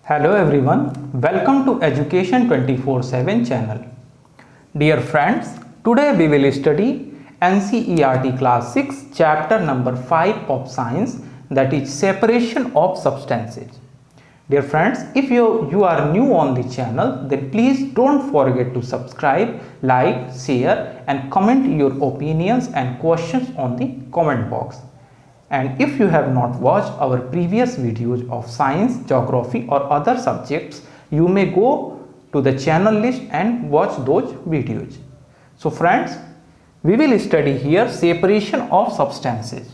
Hello everyone, welcome to Education 24/7 channel. Dear friends, today we will study NCERT class 6 chapter number 5 of science, that is separation of substances. Dear friends, if you are new on the channel, then please don't forget to subscribe, like, share and comment your opinions and questions on the comment box. And if you have not watched our previous videos of science, geography or other subjects, you may go to the channel list and watch those videos. So friends, we will study here separation of substances.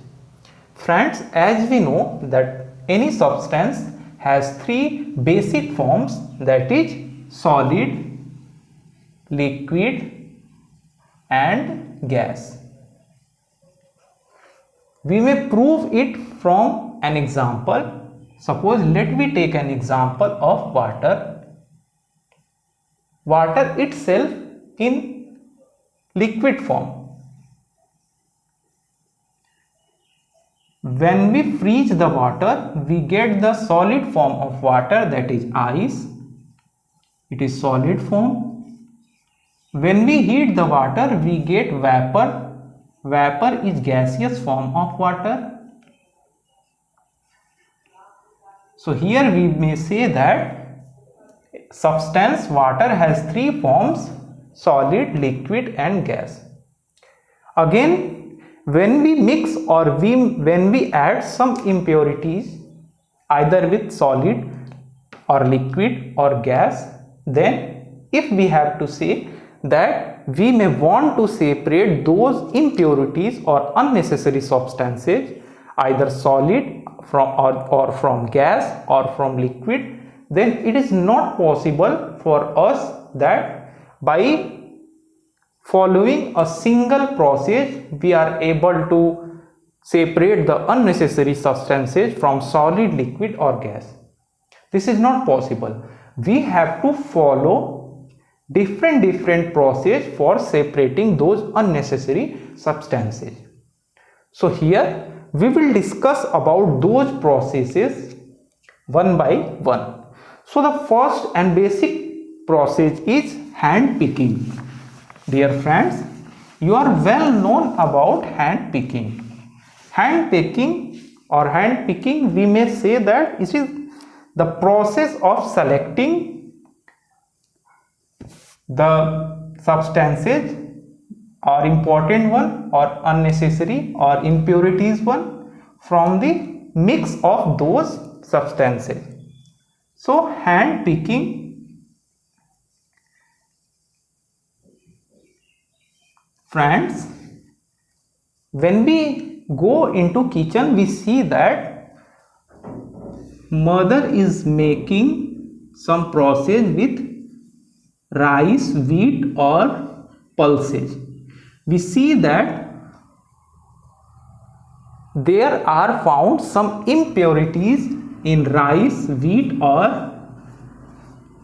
Friends, as we know that any substance has three basic forms, that is solid, liquid and gas. We may prove it from an example. Suppose let me take an example of water. Water itself in liquid form. When we freeze the water, we get the solid form of water, that is ice. It is solid form. When we heat the water, we get vapor. Vapor is gaseous form of water. So here we may say that substance water has three forms: solid, liquid and gas. Again, when we mix or when we add some impurities either with solid or liquid or gas, then if we have to say that we may want to separate those impurities or unnecessary substances, either solid or from gas or from liquid, then it is not possible for us that by following a single process we are able to separate the unnecessary substances from solid, liquid or gas. This is not possible. We have to follow different process for separating those unnecessary substances. So here we will discuss about those processes one by one. So the first and basic process is hand picking. Dear friends, you are well known about hand picking. Hand picking or hand picking, we may say that it is the process of selecting the substances or important one or unnecessary or impurities one from the mix of those substances. So hand picking, friends, when we go into kitchen, we see that mother is making some process with rice, wheat or pulses. We see that there are found some impurities in rice, wheat or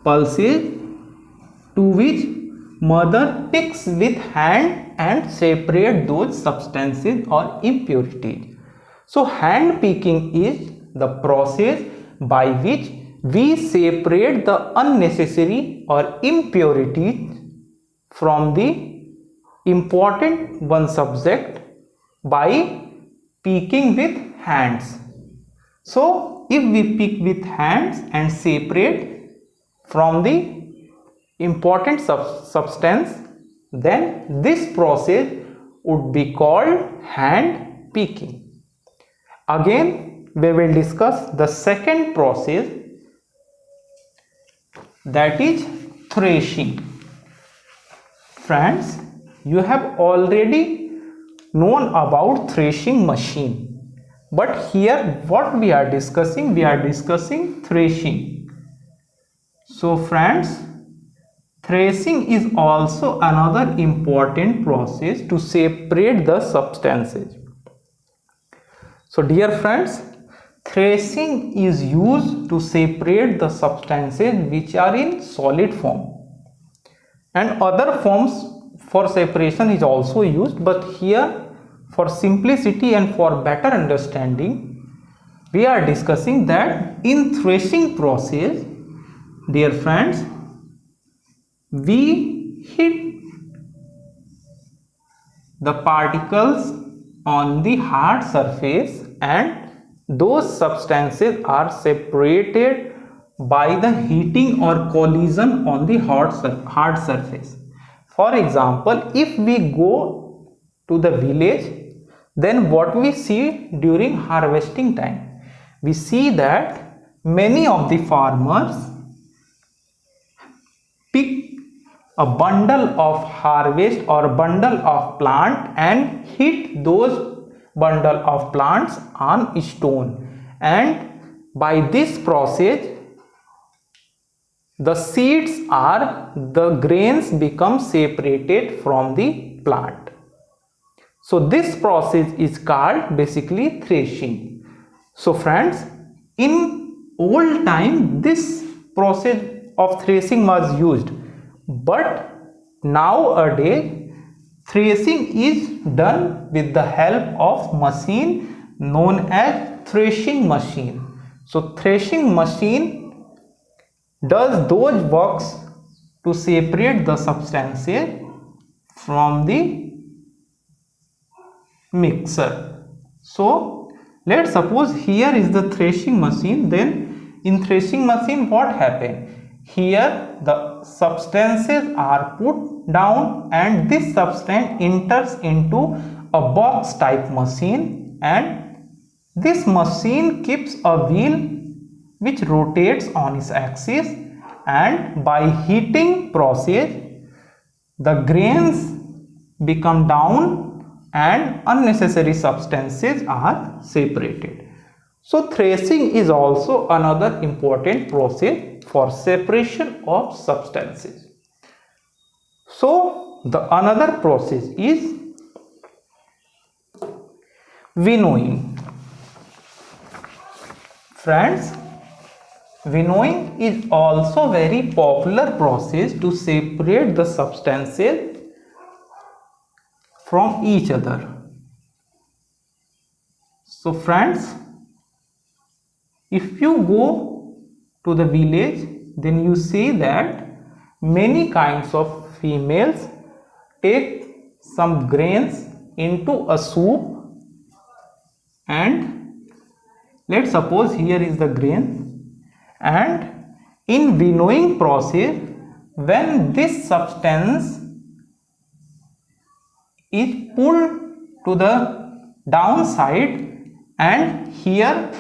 pulses, to which mother picks with hand and separate those substances or impurities. So hand picking is the process by which we separate the unnecessary or impurities from the important one subject by picking with hands. So if we pick with hands and separate from the important substance, then this process would be called hand picking. Again, we will discuss the second process, that is threshing. Friends, you have already known about threshing machine, but here what we are discussing threshing. So friends, threshing is also another important process to separate the substances. So dear friends, threshing is used to separate the substances which are in solid form, and other forms for separation is also used, but here for simplicity and for better understanding we are discussing that in threshing process dear friends, we hit the particles on the hard surface and those substances are separated by the heating or collision on the hard surface. For example, if we go to the village, then what we see during harvesting time? We see that many of the farmers pick a bundle of harvest or bundle of plant and hit those bundle of plants on stone, and by this process the the grains become separated from the plant. So this process is called basically threshing. So friends, in old time this process of threshing was used, but nowadays threshing is done with the help of machine known as threshing machine. So threshing machine does those works to separate the substances from the mixer. So let's suppose here is the threshing machine. Then in threshing machine what happened? Here the substances are put down and this substance enters into a box type machine, and this machine keeps a wheel which rotates on its axis, and by heating process the grains become down and unnecessary substances are separated. So threshing is also another important process for separation of substances. So the another process is winnowing. Friends, winnowing is also very popular process to separate the substances from each other. So friends, if you go to the village, then you see that many kinds of females take some grains into a soup, and let's suppose here is the grain, and in winnowing process when this substance is pulled to the downside and here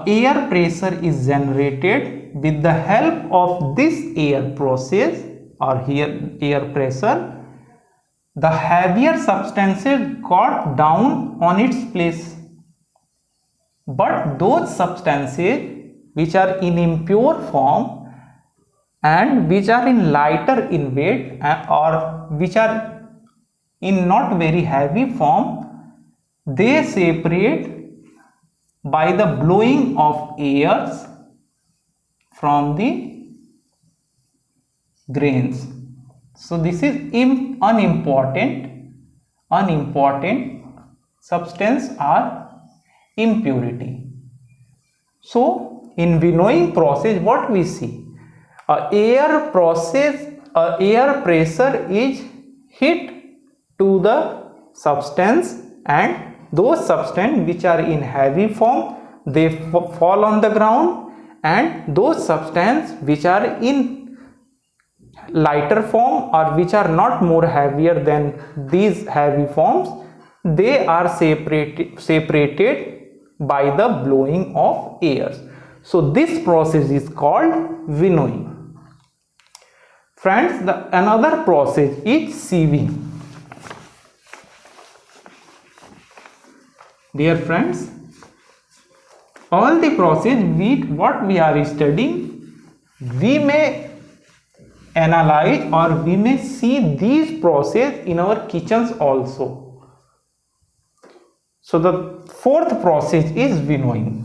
air pressure is generated, with the help of this air process or here air pressure the heavier substances got down on its place, but those substances which are in impure form and which are in lighter in weight or which are in not very heavy form, they separate by the blowing of airs from the grains. So this is unimportant substance or impurity. So in winnowing process what we see? Air pressure is hit to the substance, and those substances which are in heavy form they fall on the ground, and those substances which are in lighter form or which are not more heavier than these heavy forms, they are separated by the blowing of airs. So this process is called winnowing. Friends, another process is sieving. Dear friends, all the process what we are studying, we may analyze or we may see these process in our kitchens also. So the fourth process is sieving.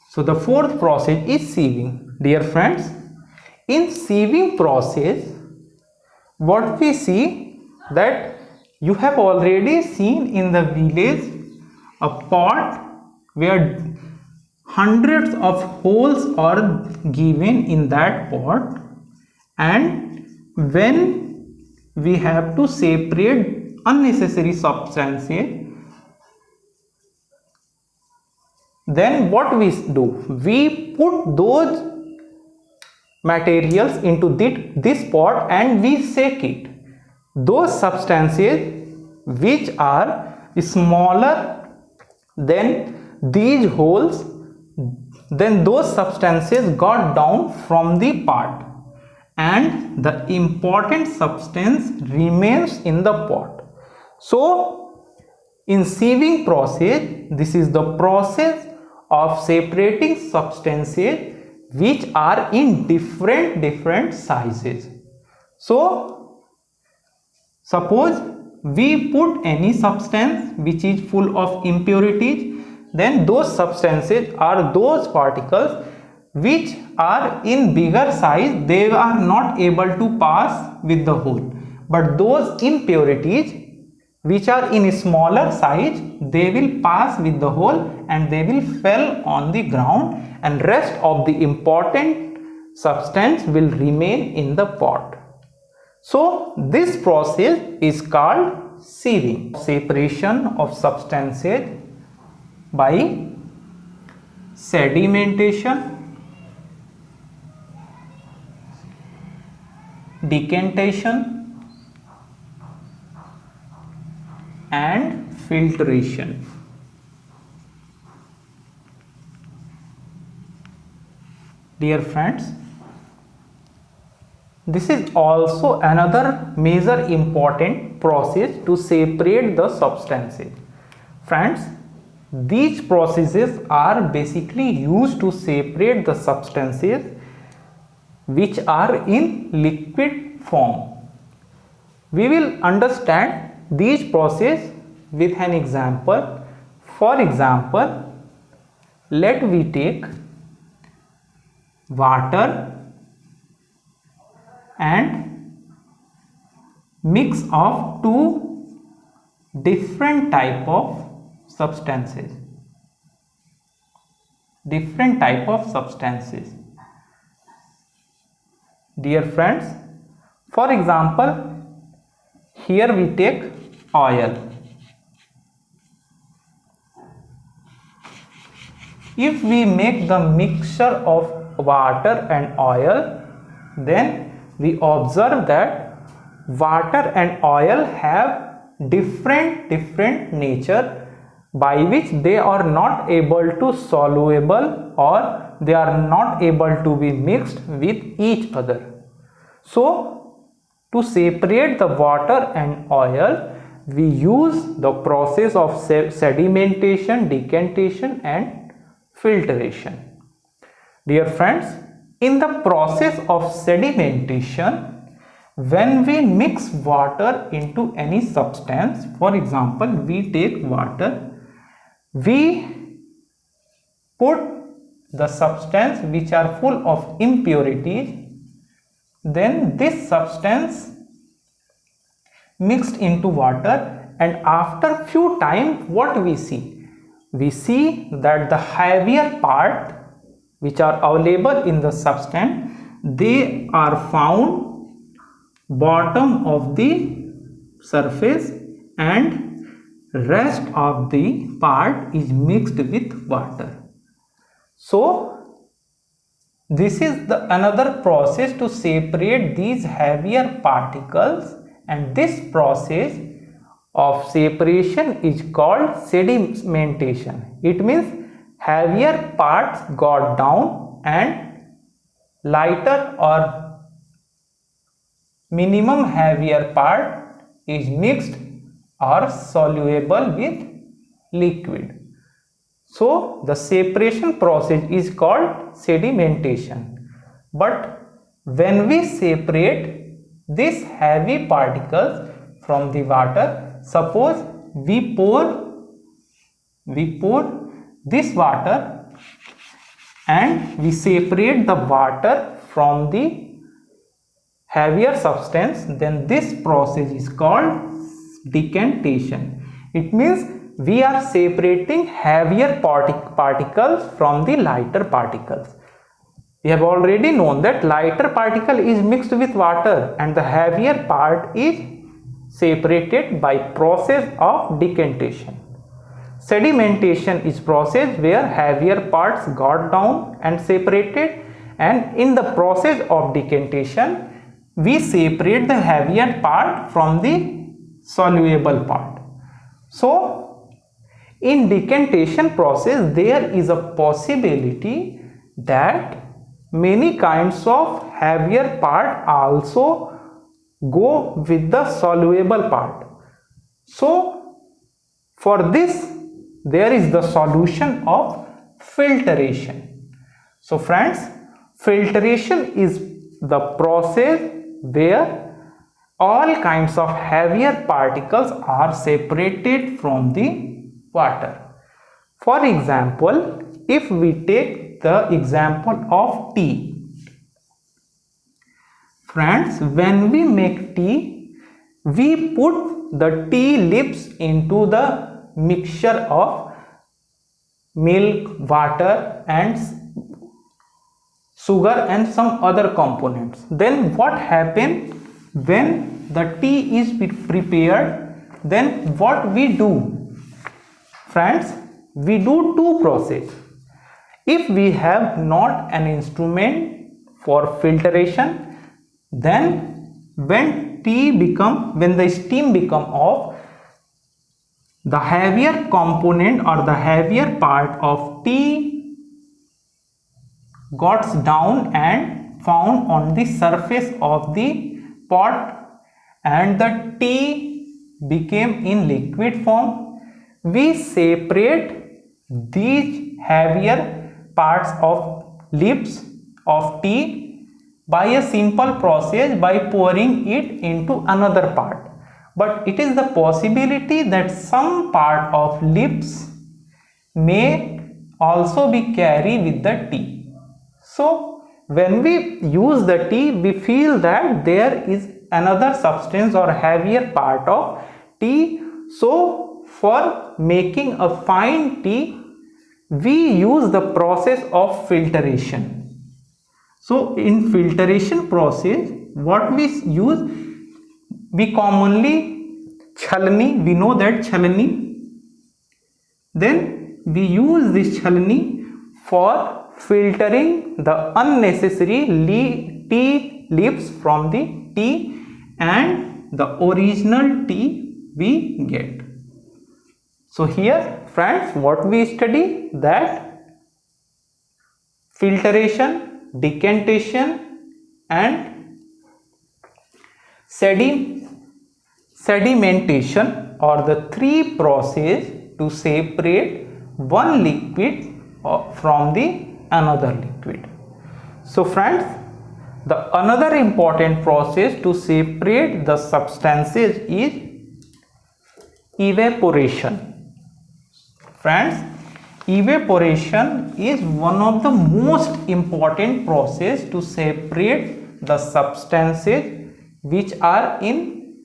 So the fourth process is sieving. Dear friends, in sieving process what we see that You have already seen in the village a pot where hundreds of holes are given in that pot, and when we have to separate unnecessary substances, then what we do? We put those materials into this pot and we shake it. Those substances which are smaller than these holes, then those substances got down from the pot and the important substance remains in the pot. So in sieving process, this is the process of separating substances which are in different sizes. So suppose we put any substance which is full of impurities, then those substances are those particles which are in bigger size, they are not able to pass with the hole, but those impurities which are in smaller size, they will pass with the hole and they will fall on the ground, and rest of the important substance will remain in the pot. So this process is called sieving. Separation of substances by sedimentation, decantation and filtration. Dear friends, this is also another major important process to separate the substances. Friends, these processes are basically used to separate the substances which are in liquid form. We will understand these processes with an example. For example, let we take water and mix of two different type of substances. Dear friends, for example, here we take oil. If we make the mixture of water and oil, then we observe that water and oil have different nature, by which they are not able to soluble or they are not able to be mixed with each other. So to separate the water and oil, we use the process of sedimentation, decantation and filtration. Dear friends, in the process of sedimentation, when we mix water into any substance, for example, we take water, we put the substance which are full of impurities, then this substance mixed into water, and after few time what we see? We see that the heavier part which are available in the substance, they are found bottom of the surface and rest of the part is mixed with water. So this is the another process to separate these heavier particles, and this process of separation is called sedimentation. It means heavier parts got down and lighter or minimum heavier part is mixed or soluble with liquid. So the separation process is called sedimentation. But when we separate these heavy particles from the water, suppose we pour this water and we separate the water from the heavier substance, then this process is called decantation. It means we are separating heavier particles from the lighter particles. We have already known that lighter particle is mixed with water and the heavier part is separated by process of decantation. Sedimentation is process where heavier parts got down and separated, and in the process of decantation we separate the heavier part from the soluble part. So in decantation process there is a possibility that many kinds of heavier part also go with the soluble part. So for this there is the solution of filtration. So friends, filtration is the process where all kinds of heavier particles are separated from the water. For example, if we take the example of tea. Friends, when we make tea, we put the tea leaves into the mixture of milk, water and sugar and some other components. Then what happens when the tea is prepared? Then what we do? Friends, we do two processes. If we have not an instrument for filtration, then when the steam become off, the heavier component or the heavier part of tea got down and found on the surface of the pot and the tea became in liquid form. We separate these heavier parts of leaves of tea by a simple process by pouring it into another part. But it is the possibility that some part of leaves may also be carried with the tea. So when we use the tea, we feel that there is another substance or heavier part of tea. So for making a fine tea, we use the process of filtration. So in filtration process, what we use, we commonly chalni, we know that chalni. Then we use this chalni for filtering the unnecessary tea leaves from the tea and the original tea we get. So here friends, what we study, that filtration, decantation and sedimentation are the three processes to separate one liquid from the another liquid. So friends, the another important process to separate the substances is evaporation. Friends, evaporation is one of the most important process to separate the substances which are in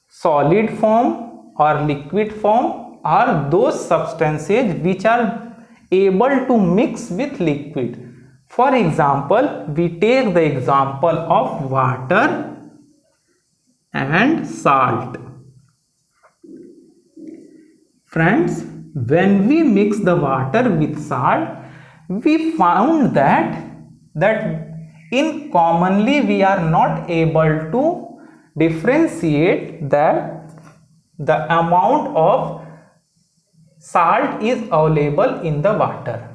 solid form or liquid form, or those substances which are able to mix with liquid. For example, we take the example of water and salt. Friends, when we mix the water with salt, we found that in commonly we are not able to differentiate that the amount of salt is available in the water.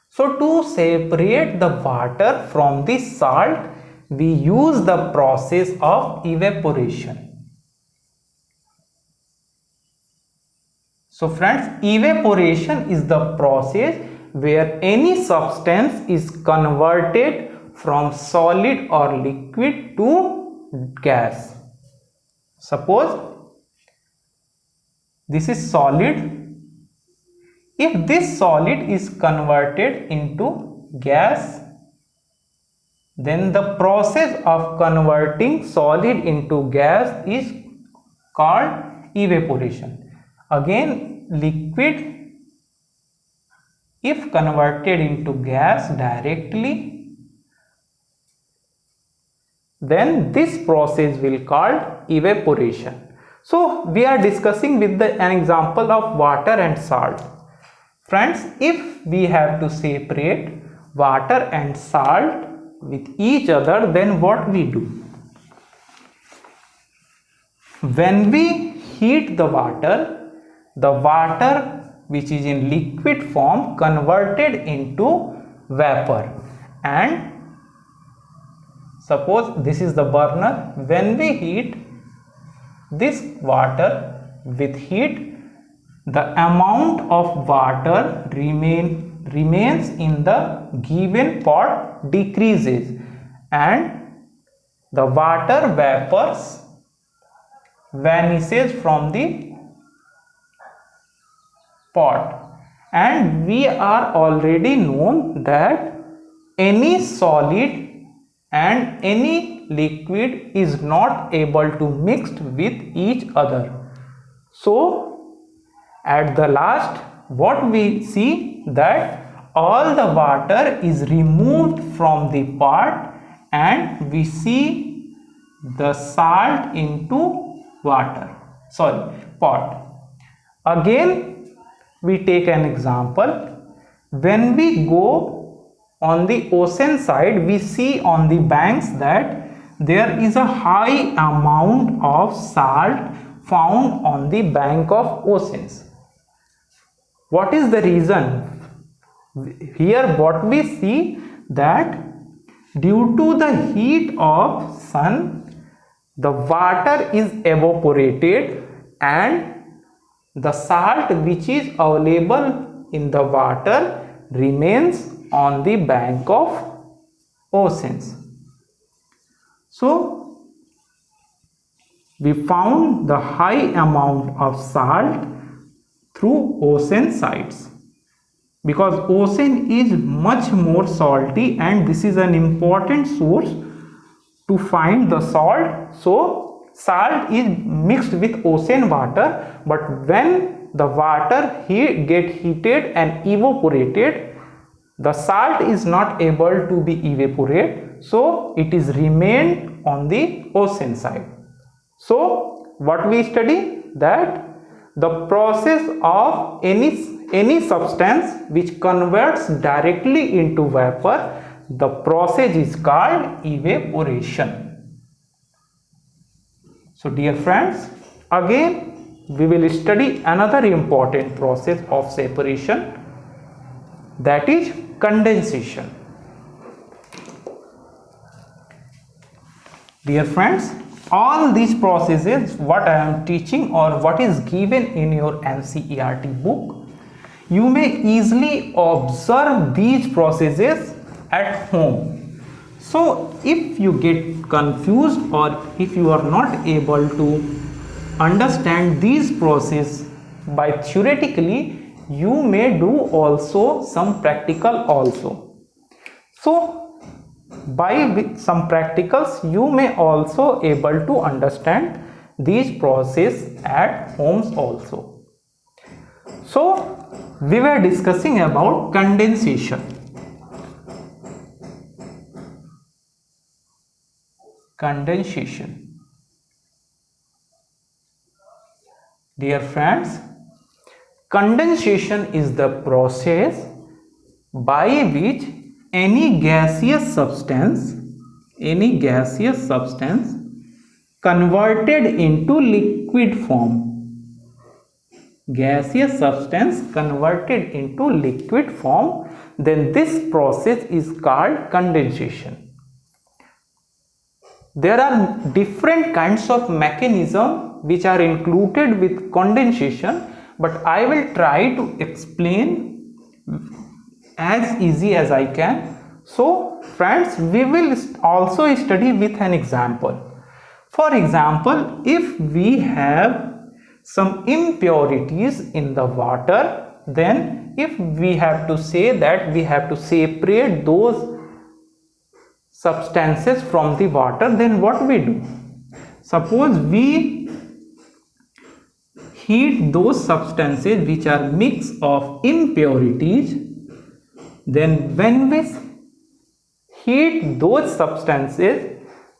So to separate the water from the salt, we use the process of evaporation. So friends, evaporation is the process where any substance is converted from solid or liquid to gas. Suppose this is solid. If this solid is converted into gas, then the process of converting solid into gas is called evaporation. Again, liquid if converted into gas directly, then this process will called evaporation. So we are discussing with an example of water and salt. Friends, if we have to separate water and salt with each other, then what we do? When we heat the water which is in liquid form converted into vapor, and suppose this is the burner. When we heat this water with heat, the amount of water remains in the given pot decreases, and the water vapors vanishes from the pot. And we are already known that any solid and any liquid is not able to mix with each other. So at the last, what we see that all the water is removed from the pot, and we see the salt into pot. Again, we take an example. When we go on the ocean side, we see on the banks that there is a high amount of salt found on the bank of oceans. What is the reason? Here what we see that due to the heat of sun, the water is evaporated and the salt which is available in the water remains on the bank of oceans. So we found the high amount of salt through ocean sites, because ocean is much more salty and this is an important source to find the salt. So salt is mixed with ocean water, but when the water get heated and evaporated, the salt is not able to be evaporated, so it is remained on the ocean side. So what we study, that the process of any substance which converts directly into vapor, the process is called evaporation. So dear friends, again we will study another important process of separation, that is condensation. Dear friends, all these processes what I am teaching or what is given in your NCERT book, you may easily observe these processes at home. So if you get confused or if you are not able to understand these processes by theoretically, you may do also some practical also. So by some practicals you may also able to understand these processes at homes also. So we were discussing about condensation. Dear friends, condensation is the process by which any gaseous substance converted into liquid form, then this process is called condensation. There are different kinds of mechanisms which are included with condensation, but I will try to explain as easy as I can. So friends, we will also study with an example. For example, if we have some impurities in the water, then if we have to say that we have to separate those substances from the water, then what we do? Suppose we heat those substances which are mix of impurities, then when we heat those substances,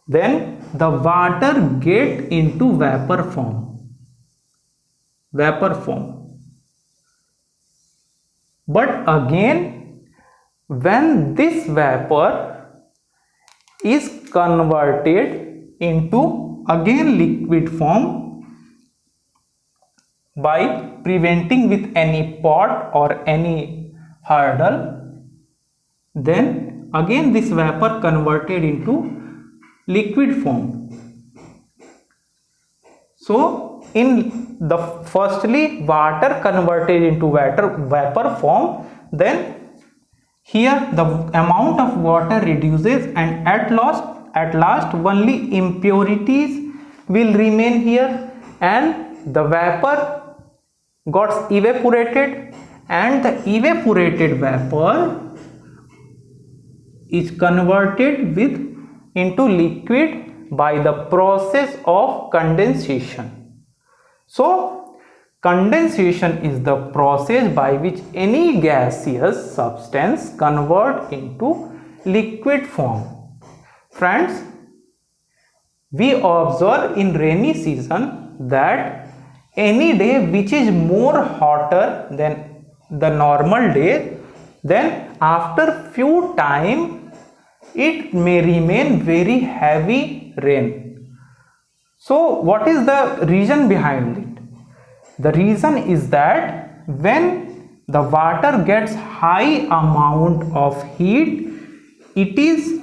then the water get into vapor form. But again, when this vapor is converted into again liquid form by preventing with any pot or any hurdle, then again this vapor converted into liquid form. So in the firstly water converted into vapor form, then here the amount of water reduces, and at last only impurities will remain here, and the vapor got evaporated, and the evaporated vapor is converted into liquid by the process of condensation. So condensation is the process by which any gaseous substance convert into liquid form. Friends, we observe in rainy season that any day which is more hotter than the normal day, then after few time it may remain very heavy rain. So what is the reason behind it? The reason is that when the water gets high amount of heat, it is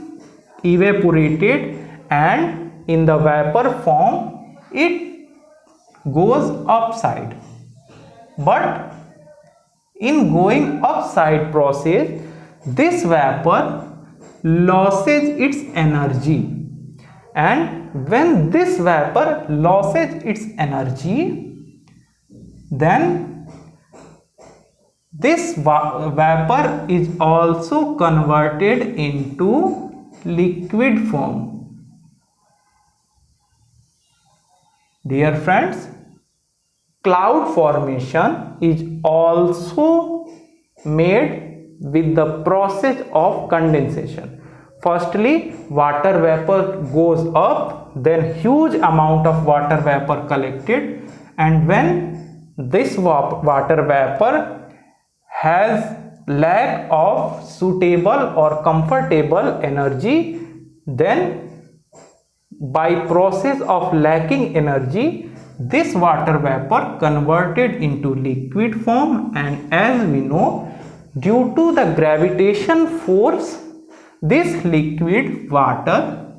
evaporated, and in the vapor form it goes upside. But in going upside process, this vapor loses its energy, and when this vapor loses its energy, then this vapor is also converted into liquid form. Dear friends, cloud formation is also made with the process of condensation. Firstly, water vapor goes up, then huge amount of water vapor collected, and when this water vapor has lack of suitable or comfortable energy, then by process of lacking energy, this water vapor converted into liquid form, and as we know, due to the gravitation force, this liquid water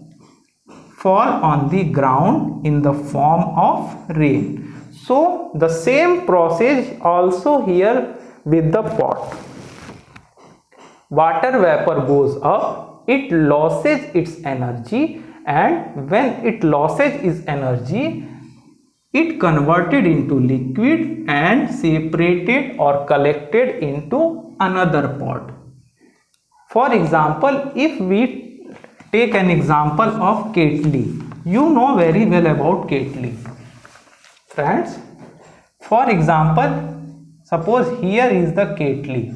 fall on the ground in the form of rain. So the same process also here with the pot. Water vapor goes up, it loses its energy, and when it loses its energy, it converted into liquid and separated or collected into another pot. For example, if we take an example of kettle, you know very well about kettle. Friends, for example, suppose here is the kettle.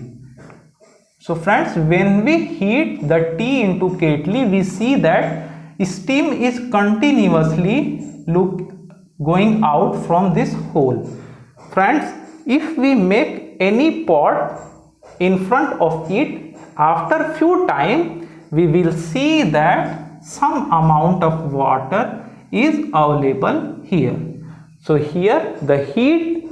So friends, when we heat the tea into kettle, we see that steam is continuously going out from this hole. Friends, if we make any pot in front of it, after few time we will see that some amount of water is available here. So here the heat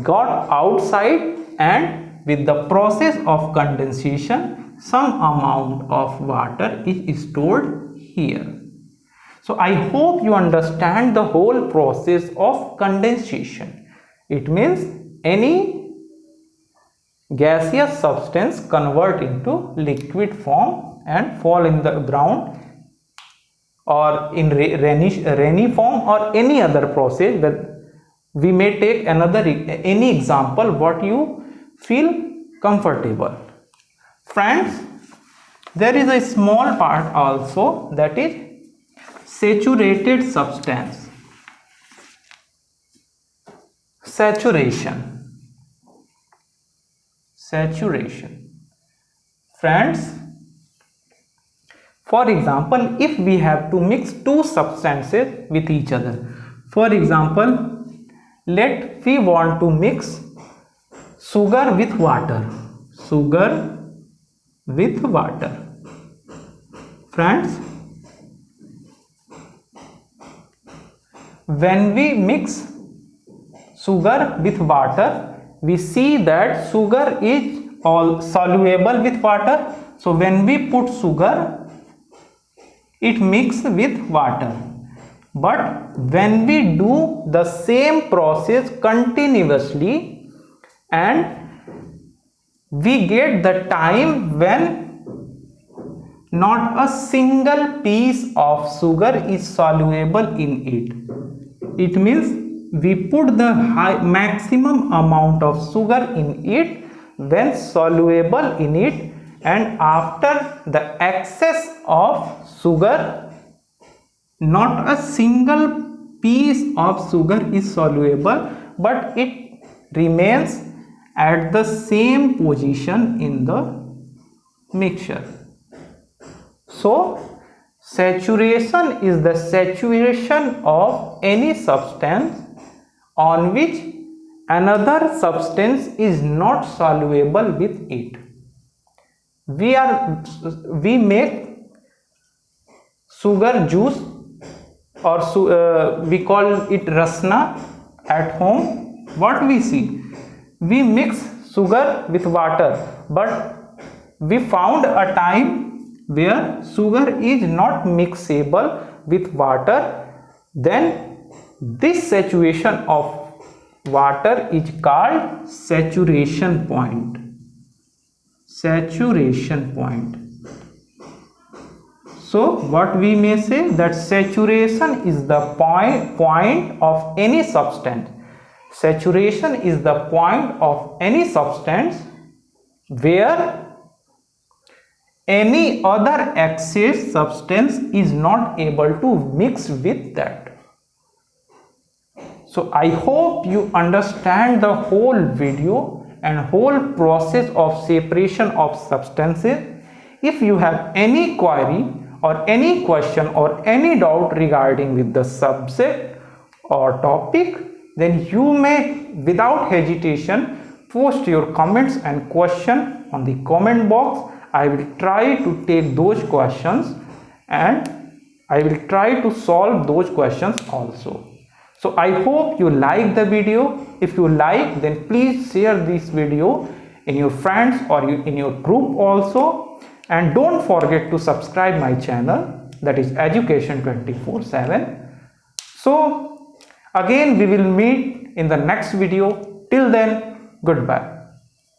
got outside, and with the process of condensation some amount of water is stored here. So I hope you understand the whole process of condensation. It means any gaseous substance convert into liquid form and fall in the ground, or in rainy form, or any other process. That we may take any example what you feel comfortable. Friends, there is a small part also, that is saturated substance. saturation. Friends, for example, if we have to mix two substances with each other, for example, we want to mix sugar with water. Friends, when we mix sugar with water, we see that sugar is all soluble with water. So when we put sugar, it mixes with water. But when we do the same process continuously, and we get the time when not a single piece of sugar is soluble in it. It means we put the maximum amount of sugar in it when soluble in it, and after the excess of sugar, not a single piece of sugar is soluble, but it remains at the same position in the mixture. So saturation is the saturation of any substance on which another substance is not soluble with it. We make sugar juice, or we call it rasna at home. What we see, we mix sugar with water, but we found a time where sugar is not mixable with water. Then this saturation of water is called saturation point. So what we may say, that saturation is the point of any substance. Saturation is the point of any substance where any other excess substance is not able to mix with that. So I hope you understand the whole video and whole process of separation of substances. If you have any query or any question or any doubt regarding with the subject or topic, then you may without hesitation post your comments and question on the comment box. I will try to take those questions and I will try to solve those questions also. So I hope you like the video. If you like, then please share this video in your friends or in your group also. And don't forget to subscribe my channel, that is Education 24/7. So again we will meet in the next video. Till then, goodbye.